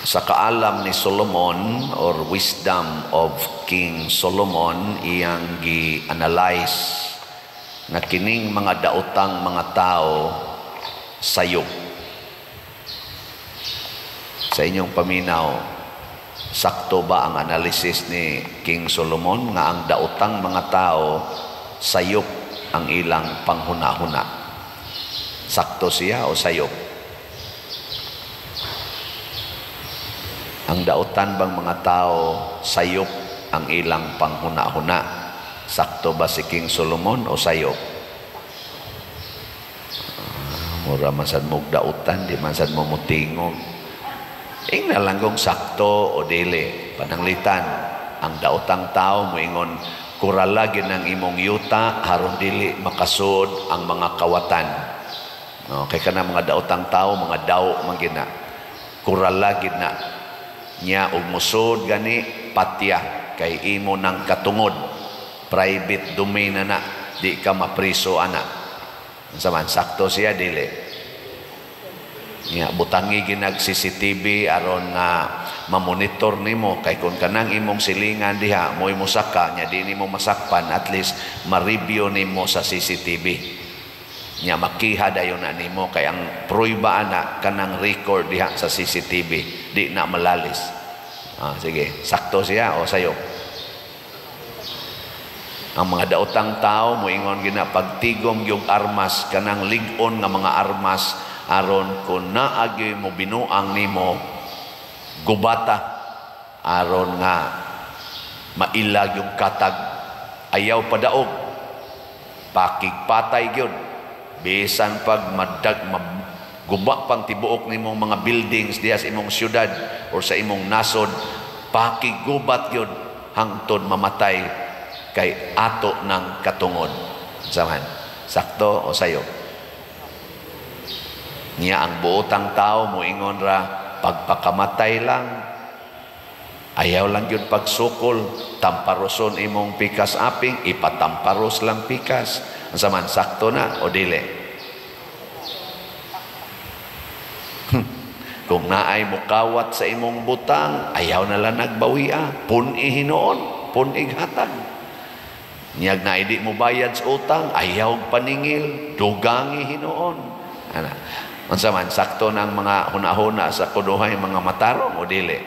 sa kaalam ni Solomon or wisdom of King Solomon, iyang gi-analyze nga kining mga daotang mga tao sayop. Sa inyong paminaw, sakto ba ang analysis ni King Solomon nga ang daotang mga tao sayop ang ilang panghuna-huna? Sakto siya o sayop? Ang daotan bang mga tao sayop ang ilang panghuna-huna? Sakto ba si King Solomon o sayop? Mura masad mo daotan, di masad mo mutingog. Ingna lang kung sakto o dili. Pananglitan, ang daotang tao moingon kuralagin ng imong yuta haron dili makasud ang mga kawatan. No, kay kana mga daotang tao, mga daw mangina. Kuralagin na niya og musod gani patya kay imo nang katungod. Private domain na di ka mapriso ana. Saman sakto siya dili. Nya butangi ginag CCTV aron nga mamonitor nimo kay kun kanang imong silingan diha moy musaka nya di nimo masakpan, at least ma-review nimo sa CCTV. Nya makiha dayon na nimo kay ang pruiba ana kanang record diha sa CCTV di na malalis. Sige, sakto siya o sayo? Ang mga daotang tao moingon gina pagtigom yung armas kanang lig-on nga mga armas aron kung naagi mo binuang nimo gubata aron nga mailag yung katag ayaw padaog pakigpatay gyud bisan pag guba pang tibuok nimong mga buildings diha sa imong syudad or sa imong nasod, pakigubat gyud hangtod mamatay kay ato ng katungod. Saman sakto o sayo? Niya ang buotang tao moingon ra pagpakamatay lang, ayaw lang yun pagsukol, tamparoson imong pikas aping, ipatamparos lang pikas. Saman sakto na o dili? Kung naay mukawat sa imong butang, ayaw na lang nagbawiya, pun-i hinoon, pun-i hatag. Niyag na hindi mo bayad sa utang, ayaw paningil, dugangi hinoon. Ana. Unsa man sakto ng mga hunahuna sa kuduhay mga matarong o dili?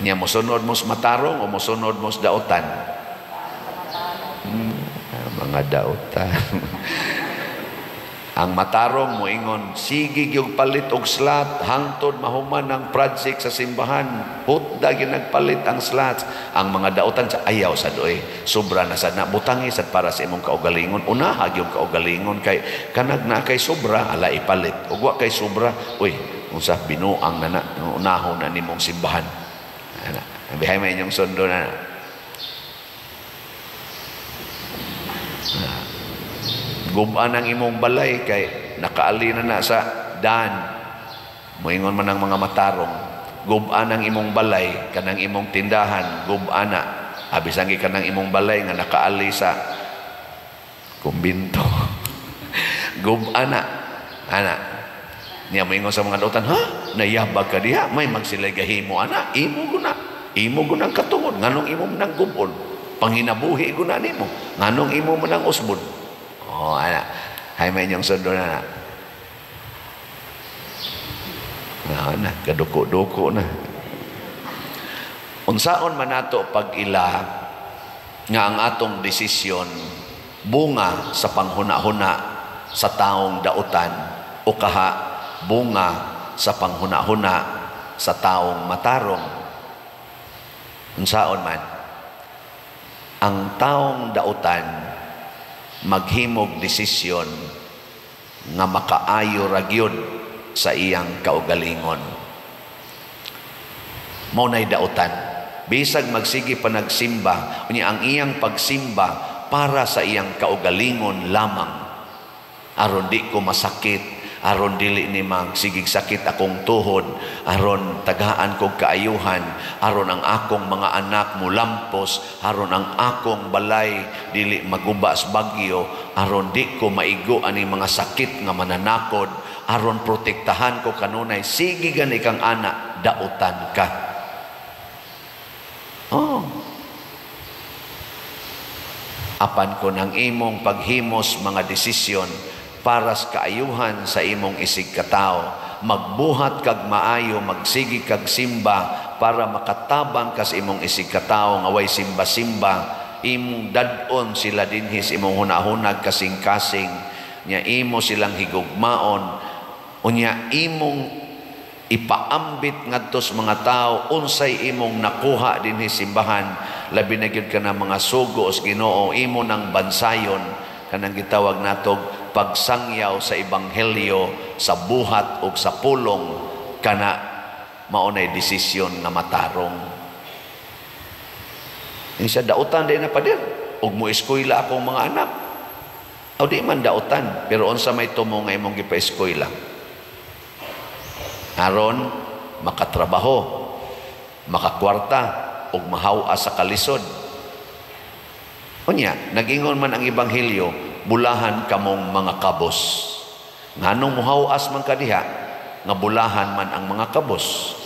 Niya mosunod mo sa matarong o mosunod mo sa daotan? Mga daotan. Ang matarong moingon sige gyud palit og slot hangtod mahuman ang project sa simbahan, hutda gyud nagpalit ang slots. Ang mga daotan sa ayaw sa doy, sobra na sad na butangi sad para sa imong kaugalingon, unaha gyud kaugalingon kay kanag na kay sobra ala ipalit, ug wa kay sobra uy unsa binuang na unahon na nimong simbahan. Ana bihay may inyong sundo na. Guban ang imong balay kay nakaali na sa daan. Moingon man ang mga matarong, guban ang imong balay kanang imong tindahan, guban na. Abisan kanang imong balay nga nakaali sa kumbinto. Guban na. Ana. Niya moingon sa mga daotan, ha? Nayabag ka diha, may magsilay gahimo ana. Imo guna. Imo gunang katungod, nganong imo nang gubon. Panginabuhi guna nimo. Nganong imo man ang usbon. Oh, anak, hay may inyong sundo na. Na, kaduko-duko na. Unsaon man nato pag-ila nga ang atong desisyon bunga sa panghuna-huna sa taong daotan o kaha bunga sa panghuna-huna sa taong matarong. Unsaon man ang taong daotan maghimog desisyon nga makaayo ra gyud sa iyang kaugalingon. Mao nay daotan bisag magsige pa nagsimba unya ang iyang pagsimba para sa iyang kaugalingon lamang aron di ko masakit, aron dili ni magsigig sakit akong tuhod, aron tagaan kog kaayuhan, aron ang akong mga anak mulampos, aron ang akong balay dili magubas bagyo, aron di ko maigo ani mga sakit nga mananakod, aron protektahan ko kanunay, sige gani kang anak, dautan ka. Oh. Apan ko ng imong paghimos mga desisyon para sa kaayuhan sa imong isig katao, magbuhat kag maayo, magsigi kag simba para makatabang ka sa imong isig katao nga way simba-simba, imong dadon sila dinhis, imong hunahunag kasing-kasing, nya imo silang higugmaon, unya imong ipaambit ngadto sa mga tao unsay imong nakuha dinhis simbahan, labi na gyud ka na mga sugo sa Ginoo, imo nang bansayon kanang gitawag natog pagsangyaw sa ebanghelyo sa buhat ug sa pulong, kana maunay desisyon nga matarong. Siya dautan din na padir, ug mo eskwela akong mga anak. O di man dautan, pero unsa may tumo nga imong gipa-eskwela? Aron makatrabaho, makakwarta, ug mahaw-a sa kalisod. Unya, nagingon man ang ebanghelyo, bulahan kamong mga kabos. Nganong muhaw-as man kadiha, nga bulahan man ang mga kabos.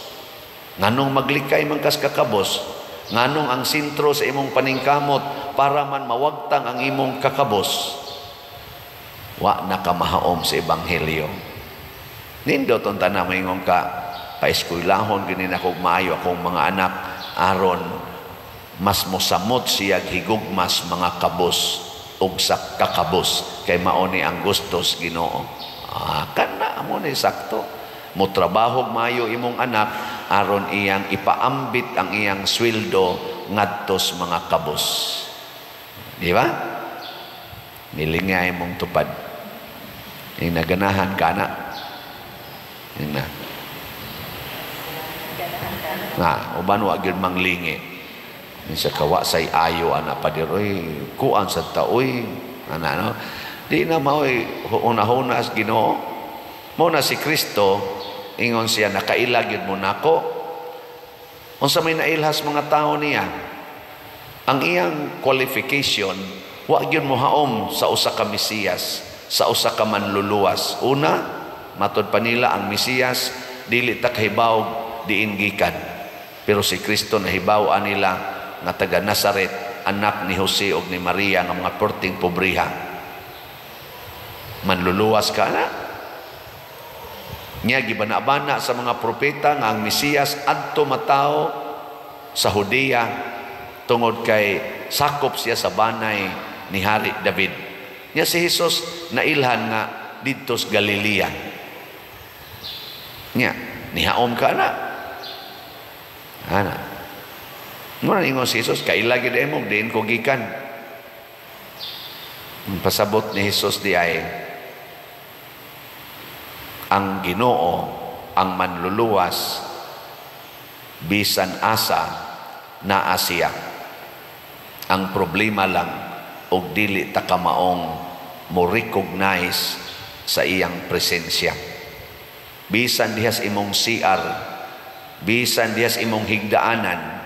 Nganong maglikay man kas kakabos, nganong ang sentro sa imong paningkamot para man mawagtang ang imong kakabos, wa na ka mahaom sa ebanghelyo. Nindot ang tanang maingon ka, paeskwelahon ginin ako maayo akong mga anak, aron mas mosamot siya higugmas mga kabos ug sa kakabos, kay mauni ang gustos Ginoo. Kana mo ni sakto, mo trabaho maayo imong anak aron iyang ipaambit ang iyang sweldo ngadtos mga kabos. Di ba? Nilingay mong tupad. Yung naganahan ka na. Yung na. Nga, uban wa gyud manglingi. Sa kawa say ayo ana pa diroy, kuan sa taoy, ana no. Di na maoy una-una as Ginoo. Mo na si Kristo, ingon siya, nakailag yun mo nako. Unsa may nailhas mga tao niya, ang iyang qualification, wa gyud mo haom sa usa ka Mesiyas, sa usa ka manluluwas. Una, matod pa nila ang Mesiyas dili ta kahibaw diin gikan, pero si Kristo nahibaw-an nila nga taga Nazaret, anak ni Jose ug ni Maria, nga mga perting pobriha. Manluluwas ka na. Nya gibana-bana sa mga propeta nga ang Mesiyas adto matao sa Judea tungod kay sakop siya sa banay ni Hari David. Nya si Jesus nailhan nga didto sa Galilea. Nya nihaom ka na. Ana. Muna ingon si Jesus, kailagi na mo, diin ko gikan. Pasabot ni Jesus di ay, ang Ginoo, ang manluluwas, bisan asa na Asya. Ang problema lang, og dili ta kamaong mo recognize sa iyang presensya. Bisan dihas imong CR, bisan dihas imong higdaanan,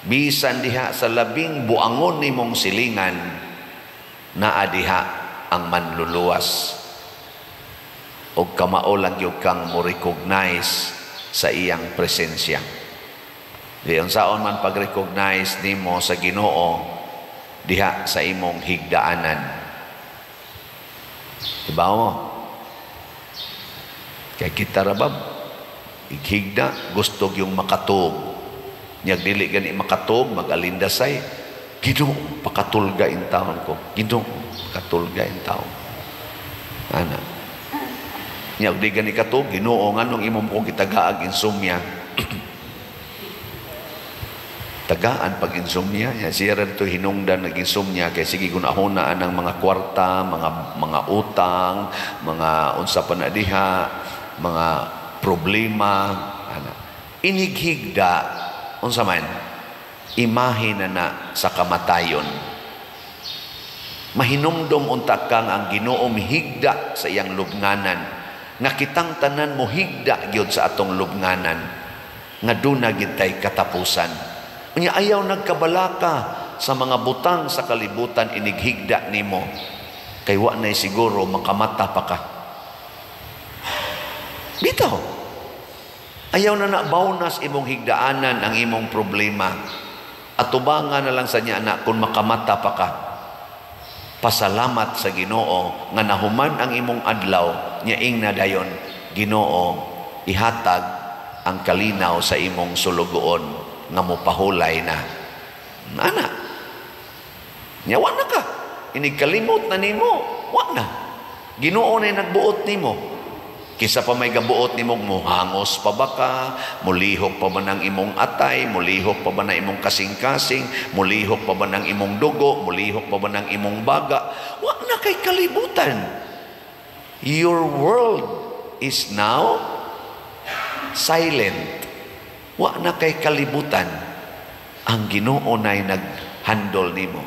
bisan diha sa labing buangon nimong silingan, naa diha ang manluluwas. O kamao lang yung kang mo recognize sa iyang presensya. Diyon saon man pag-recognize nimo sa Ginoo diha sa imong higdaanan. Diba mo? Kaya kita rabab, ighigda, gusto yung makatug. Nyag dili gani makatug, mag-alindasay. Ginoo, pakatulga in taon ko. Ginoo, pakatulga in taon. Ana. Nyag di gani katug, Ginoo nganong imong kong kitagaag insomnia. Tagaan pag insomnia, siya rin ito hinungdan nag-insomnia, kaya sige gunahunaan ng mga kwarta, mga utang, mga unsa pa na diha, mga problema. Inighigda, unsa man, imahe na sa kamatayon. Mahinumdom unta kang ang Ginoo mihigda sa iyang lubnganan, nga kitang tanan mo higda gyud sa atong lubnganan, nga duna gid tay katapusan. Unya ayaw nagkabalaka sa mga butang sa kalibutan, inighigda nimo, kay wa nay siguro makamata pa ka. Bitaw. Ayaw na baunas imong higdaanan ang imong problema. At tubangan na lang sa niya na kung makamata pa ka. Pasalamat sa Ginoo nga nahuman ang imong adlaw nya ing na dayon Ginoo ihatag ang kalinaw sa imong sulugoon nga mopahulay na. Ana. Nya wa na ka. Inigkalimot na nimo. Wa na. Ginoo na nagbuot nimo. Kisa pa may gabuot ni mong muhangos pa ba ka, mulihok pa ba ng imong atay, mulihok pa ba ng imong kasing-kasing, mulihok pa ba ng imong dugo, mulihok pa ba ng imong baga. Wa na kay kalibutan. Your world is now silent. Wa na kay kalibutan. Ang Ginoo na'y nag-handle nimo.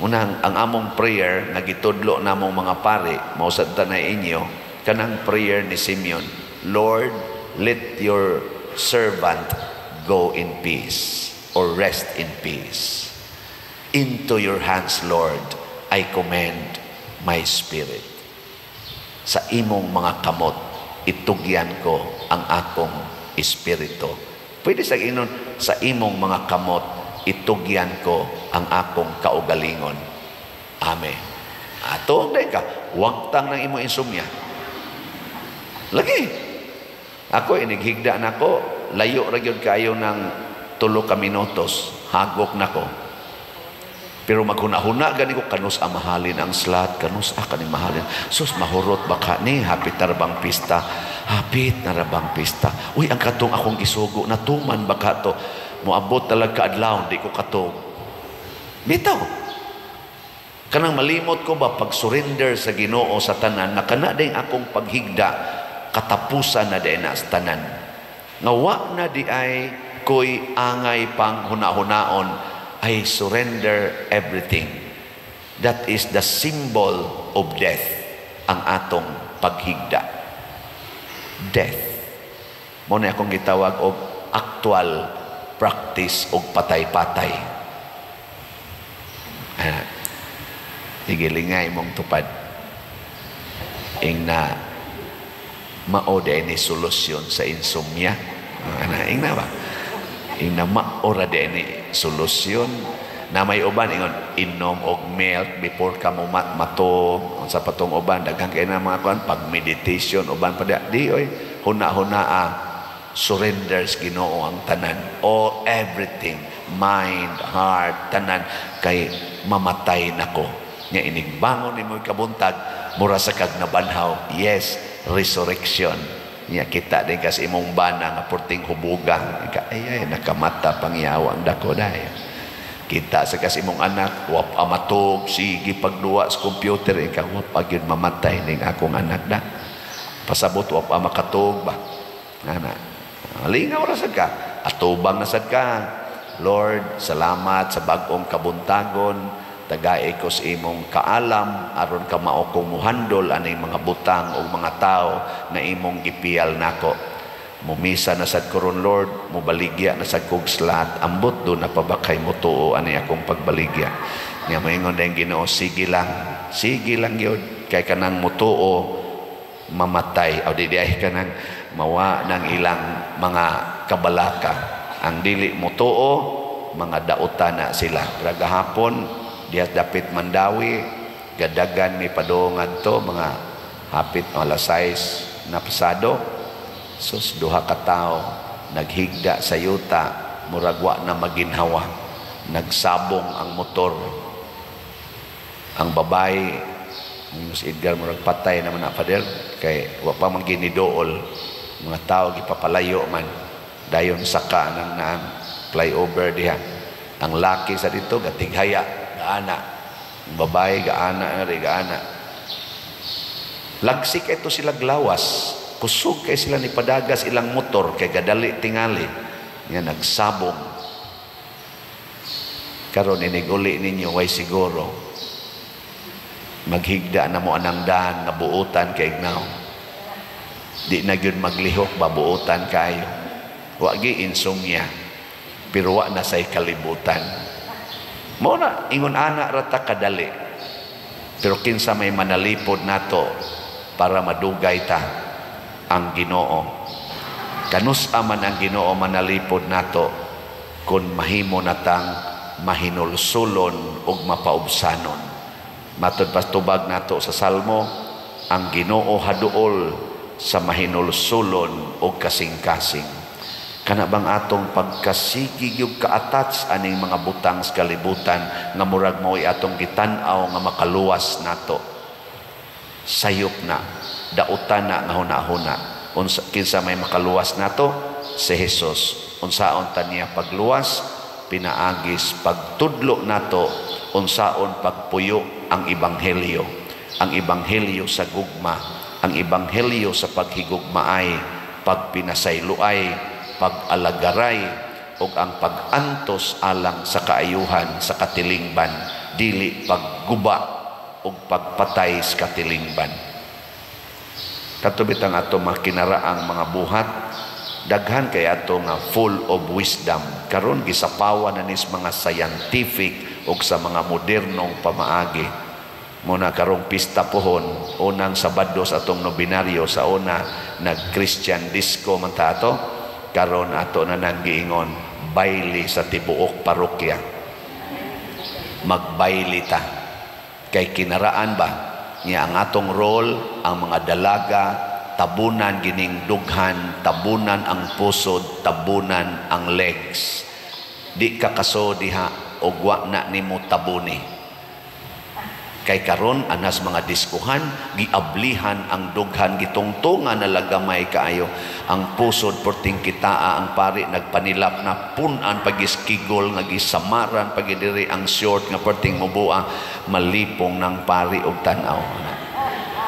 Unang ang among prayer, nagitudlo namong mga pare, mausad ta na inyo, kanang prayer ni Simeon, Lord, let your servant go in peace or rest in peace. Into your hands, Lord, I commend my spirit. Sa imong mga kamot, itugyan ko ang akong espiritu. Pwede sa inon, sa imong mga kamot, itugyan ko ang akong kaugalingon. Amen. Ato, ka, huwag tang ng imong insomnia. Lagi. Ako, inighigda na ko, layo ra gyud kayo ng 3 ka minutos, hagok na ko. Pero maghuna-huna gani ko, kanus mahalin ang slot, kanus kaning mahalin. Sus, mahurot baka ni, hapit na rabang pista. Hapit na rabang pista. Uy, ang katong akong gisugo, natuman baka to. Muabot talaga adlaw, di ko katong. Bitaw. Kanang malimot ko ba, pag-surrender sa Ginoo sa tanan, na kana din akong paghigda, katapusan na di na sa tanan. Ngawa na di ay ko'y angay pang huna-hunaon, I surrender everything. That is the symbol of death, ang atong paghigda. Death. Muna akong gitawag og actual practice og patay-patay. Higilingay mong tupad. Ing na mao ni solusyon sa insomnia. Ing na ba? Ing na mao ra ni solusyon. Na may uban ingon inom og milk before ka mo matog. Sa patong uban daghang kay na mga kuan pag meditation uban pa di oy huna-hunaa surrenders Ginoo ang tanan. All everything, mind, heart, tanan kay mamatay nako. Nya inigbangon nimo kabuntag mura sa kag nabanhaw. Yes, resurrection. Nya kita din kasi imong bana nga porting hubugang. Ay nakamata pangyawa ang dako dayo. Kita sa kasi imong anak wap amatog sige pagduwa sa computer ikaw wap agid mamatay ning akong anak da. Pasabot wap makatog ba. Ana. Lingaw ra sad ka. Atubang na sad ka. Lord, salamat sa bag-ong kabuntagon. Tagay ko sa imong kaalam aron ka mao kong muhandol ani mga butang o mga tao na imong gipiyal nako. Mumisa na sad koron Lord, mubaligya na sad kog slat, ambot do na pabakay mo tuo ani akong pagbaligya. Nya moingon dayong Ginoo, sige lang gyud kay kanang mutuo mamatay o di ay kanang mawa ng ilang mga kabalaka. Ang dili mutuo mga dautan na sila. Pero gahapon diya dapit Mandawi, gadagan mi padungan to, mga hapit alas 6 na pasado. Sus, duha ka tao, naghigda sa yuta, muragwa na maginhawa. Nagsabong ang motor. Ang babae, si Edgar murag patay naman na pader, kay wa pa man ginidool. Mga tao gipapalayo man. Dayon saka ng naan flyover diha. Ang laki sa dito, gatighaya. Gaana. Babae, gaana. Lagsik ito sila glawas. Kusog kay sila ni padagas ilang motor kay gadali tingali. Nga nagsabong. Karon iniguli ninyo way siguro. Maghigda na mo anang daan nga buutan kay ignaw. Di na gyud maglihok babuutan kayo. Wa gi insomnia. Pero wa na say kalibutan. Mao na ingon ana rata kadali. Pero kinsa may manalipod nato para madugay ta. ang Ginoo. Kanusa man ang Ginoo manalipod nato kung mahimo natang mahinulsulon ug mapaubsanon. Matod pastubag nato sa Salmo, ang Ginoo haduol sa mahinulsulon ug kasing-kasing. Kana bang atong pagkasigig yung ka-attach aning mga butang sa kalibutan nga murag mao'y atong gitan-aw nga makaluwas nato. Sayop na, dautan na nga huna-huna. Kinsa may makaluwas nato? Si Jesus. Unsaon ta niya pagluwas? Pinaagis pagtudlo nato unsaon pagpuyo ang ebanghelyo. Ang ebanghelyo sa gugma, ang ebanghelyo sa paghigugmaay, pagpinasayloay, pag-alagaray o ang pag-antos alang sa kaayuhan sa katilingban, dili pagguba o pagpatay sa katilingban. Katubit ang ato makinaraang mga buhat, daghan kay ato nga full of wisdom. Karon gisapawan na nis mga scientific o sa mga modernong pamaagi. Muna karong pista pohon, unang Sabado sa atong nobinaryo, sa una nag-Christian disco man ta ato. Karon ato na nang giingon baili sa tibuok parokya. Magbaili ta kay kinaraan ba niya ang atong role, ang mga dalaga tabunan gining dughan, tabunan ang pusod, tabunan ang legs. Di ka kaso diha og wa na nimo tabuni. Kay karon anas mga diskuhan, giablihan ang dughan, gitungtungan na lagamay kaayo. Ang pusod porting kitaa, ang pari nagpanilap na punan pagiskigol nga gisamaran pagidiri ang short nga porting mubua, malipong ng pari og tan-aw.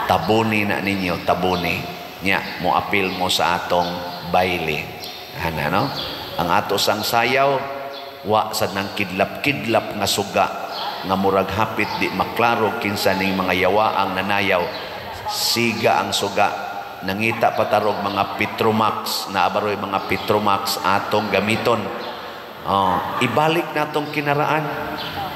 Tabuni na ninyo, tabuni. Nya mo apil mo sa atong baile. Ana no? Ang ato sang sayaw wa sad nang kidlap-kidlap nga suga nga murag hapit di maklaro kinsa ning mga yawaang nanayaw. Siga ang suga, nangita patarog mga Petromax, naabaroy mga Petromax atong gamiton. Ibalik natong kinaraan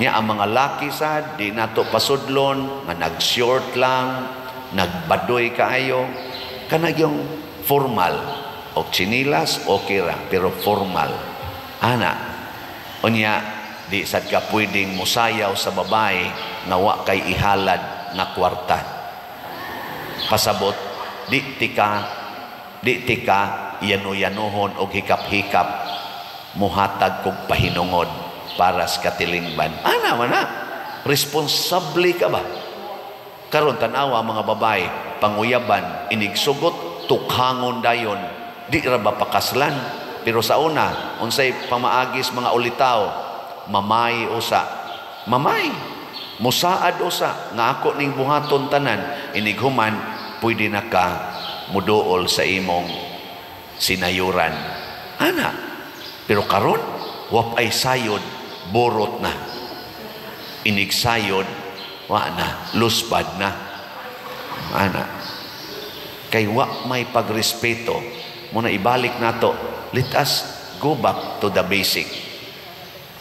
niya. Ang mga laki sad di nato pasudlon nga nag-short lang, nagbadoy kaayo, kanag yung formal o chinilas okay ra pero formal ana unya. Di sad ka pwedeng musayaw sa babae nga wa kay ihalad nga kwarta. Pasabot, di tika yano-yanuhon o hikap-hikap muhatag kog pahinungod para sa katilingban. Ana man na, responsable ka ba? Karon tanawa mga babae, panguyaban, inigsugot, tukhangon dayon, di ra ba pakaslan? Pero sa una, unsay pamaagis mga ulitaw, mamay usa, mamay musaad usa nga ako ning buhaton tanan, inighuman pwede na ka muduol sa imong sinayuran ana. Pero karon wapay sayod, borot na, inigsayod wa na, luspad na ana. Kay wa may pagrespeto. Muna ibalik nato, let us go back to the basic.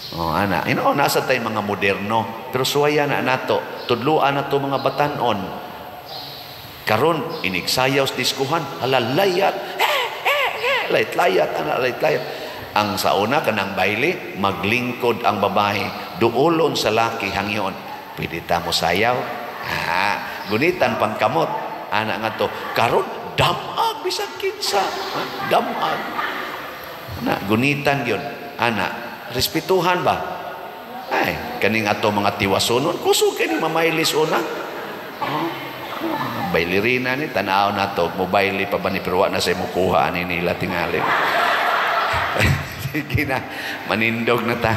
Ana, nasa tayo mga moderno, pero suwaya na nato, tudluan na to mga batanon. Karon inigsayaw sa diskuhan, halalayat, layat-layat, layat-layat. Ang sa una kanang baile, maglingkod ang babae, duolon sa laki hangyon. Pwede ta mo sayaw? Gunitan pang kamot. Ana nga to, karon damag bisag kinsa, damag. Ana, gunitan yun. Ana, respetuhan ba? Ay, kaning ato mga tiwasunon, kusog kini mamaylis una. Bailirina ni tanaw na to, mobaili pa ba ni perwa na sa mukuha ni nila tingali. Sige na, manindog na ta.